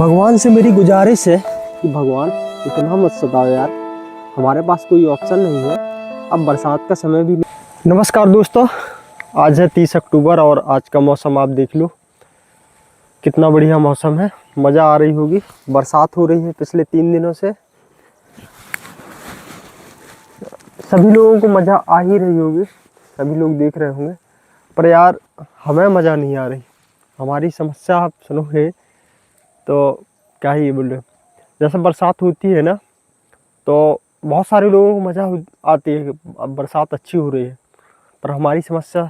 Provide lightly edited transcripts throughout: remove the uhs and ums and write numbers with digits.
भगवान से मेरी गुजारिश है कि भगवान इतना मत सताओ यार, हमारे पास कोई ऑप्शन नहीं है। अब बरसात का समय भी नहीं। नमस्कार दोस्तों, आज है 30 अक्टूबर और आज का मौसम आप देख लो, कितना बढ़िया मौसम है। मज़ा आ रही होगी, बरसात हो रही है पिछले 3 दिनों से। सभी लोगों को मज़ा आ ही रही होगी, सभी लोग देख रहे होंगे, पर यार हमें मज़ा नहीं आ रही। हमारी समस्या आप सुनोगे तो क्या ही बोले। जैसे बरसात होती है ना, तो बहुत सारे लोगों को मज़ा आती है कि अब बरसात अच्छी हो रही है, पर हमारी समस्या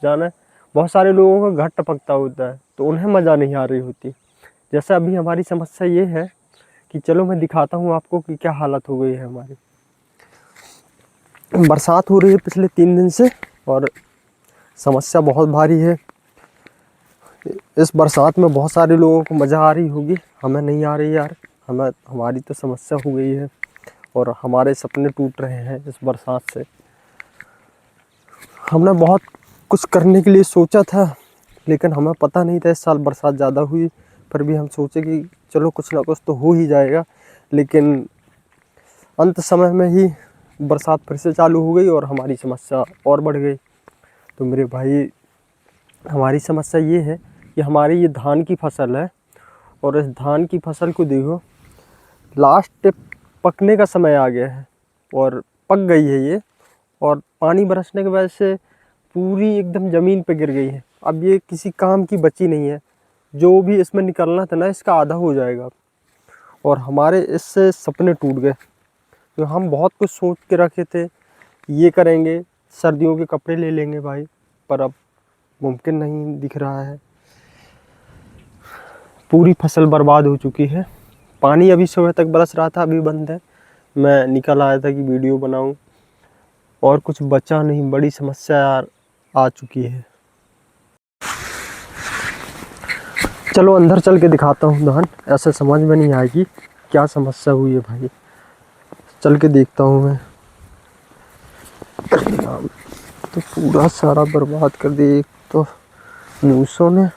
जाना है, बहुत सारे लोगों का घर टपकता होता है तो उन्हें मज़ा नहीं आ रही होती। जैसे अभी हमारी समस्या ये है कि चलो मैं दिखाता हूँ आपको कि क्या हालत हो गई है हमारी। बरसात हो रही है पिछले 3 दिन से और समस्या बहुत भारी है। इस बरसात में बहुत सारे लोगों को मज़ा आ रही होगी, हमें नहीं आ रही यार। हमारी तो समस्या हो गई है और हमारे सपने टूट रहे हैं इस बरसात से। हमने बहुत कुछ करने के लिए सोचा था, लेकिन हमें पता नहीं था इस साल बरसात ज़्यादा हुई, पर भी हम सोचे कि चलो कुछ ना कुछ तो हो ही जाएगा। लेकिन अंत समय में ही बरसात फिर से चालू हो गई और हमारी समस्या और बढ़ गई। तो मेरे भाई, हमारी समस्या ये है कि हमारी ये धान की फसल है और इस धान की फसल को देखो, लास्ट पकने का समय आ गया है और पक गई है ये, और पानी बरसने की वजह से पूरी एकदम ज़मीन पे गिर गई है। अब ये किसी काम की बची नहीं है, जो भी इसमें निकलना था ना इसका आधा हो जाएगा। और हमारे इससे सपने टूट गए, तो हम बहुत कुछ सोच के रखे थे, ये करेंगे, सर्दियों के कपड़े ले लेंगे भाई, पर अब मुमकिन नहीं दिख रहा है। पूरी फसल बर्बाद हो चुकी है। पानी अभी सुबह तक बरस रहा था, अभी बंद है। मैं निकल आया था कि वीडियो बनाऊं, और कुछ बचा नहीं। बड़ी समस्या यार आ चुकी है। चलो अंदर चल के दिखाता हूँ धान, ऐसे समझ में नहीं आएगी क्या समस्या हुई है भाई। चल के देखता हूँ मैं। तो पूरा सारा बर्बाद कर दिया एक तो मूसों ने।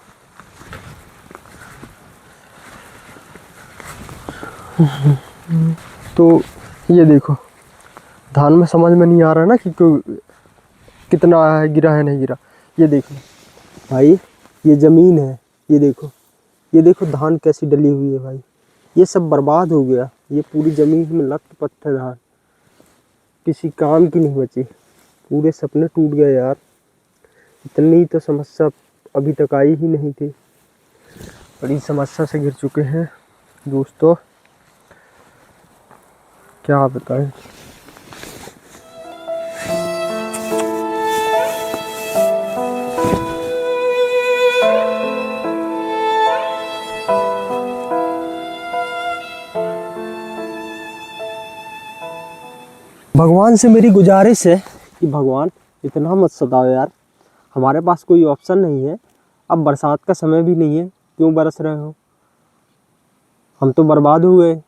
तो ये देखो, धान में समझ में नहीं आ रहा ना कि कितना है, गिरा है नहीं गिरा। ये देखो भाई, ये ज़मीन है, ये देखो, ये देखो धान कैसी डली हुई है भाई। ये सब बर्बाद हो गया, ये पूरी ज़मीन में लत पत है धान, किसी काम की नहीं बची। पूरे सपने टूट गए यार। इतनी तो समस्या अभी तक आई ही नहीं थी, बड़ी समस्या से गिर चुके हैं दोस्तों, क्या बताएं। भगवान से मेरी गुजारिश है कि भगवान इतना मत सताओ यार, हमारे पास कोई ऑप्शन नहीं है। अब बरसात का समय भी नहीं है, क्यों बरस रहे हो। हम तो बर्बाद हो गए।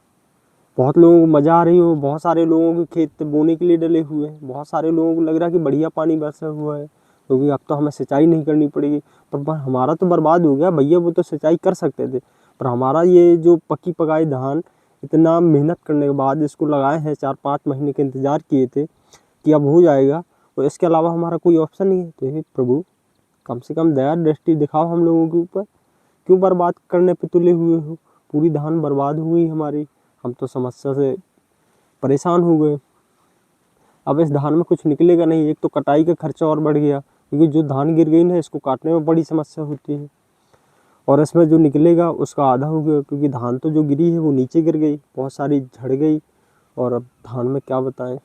बहुत लोगों को मज़ा आ रही हो, बहुत सारे लोगों के खेत बोने के लिए डले हुए हैं, बहुत सारे लोगों को लग रहा है कि बढ़िया पानी बरसा हुआ है, क्योंकि अब तो हमें सिंचाई नहीं करनी पड़ेगी। पर हमारा तो बर्बाद हो गया भैया, वो तो सिंचाई कर सकते थे, पर हमारा ये जो पकी पकाई धान, इतना मेहनत करने के बाद इसको लगाए हैं, 4-5 महीने के इंतज़ार किए थे कि अब हो जाएगा, तो इसके अलावा हमारा कोई ऑप्शन नहीं है। तो हे प्रभु, कम से कम दया दृष्टि दिखाओ हम लोगों के ऊपर, क्यों बर्बाद करने पे तुले हुए हो। पूरी धान बर्बाद हुई हमारी, हम तो समस्या से परेशान हो गए। अब इस धान में कुछ निकलेगा नहीं, एक तो कटाई का खर्चा और बढ़ गया, क्योंकि जो धान गिर गई ना इसको काटने में बड़ी समस्या होती है, और इसमें जो निकलेगा उसका आधा हो गया, क्योंकि धान तो जो गिरी है वो नीचे गिर गई, बहुत सारी झड़ गई। और अब धान में क्या बताएं।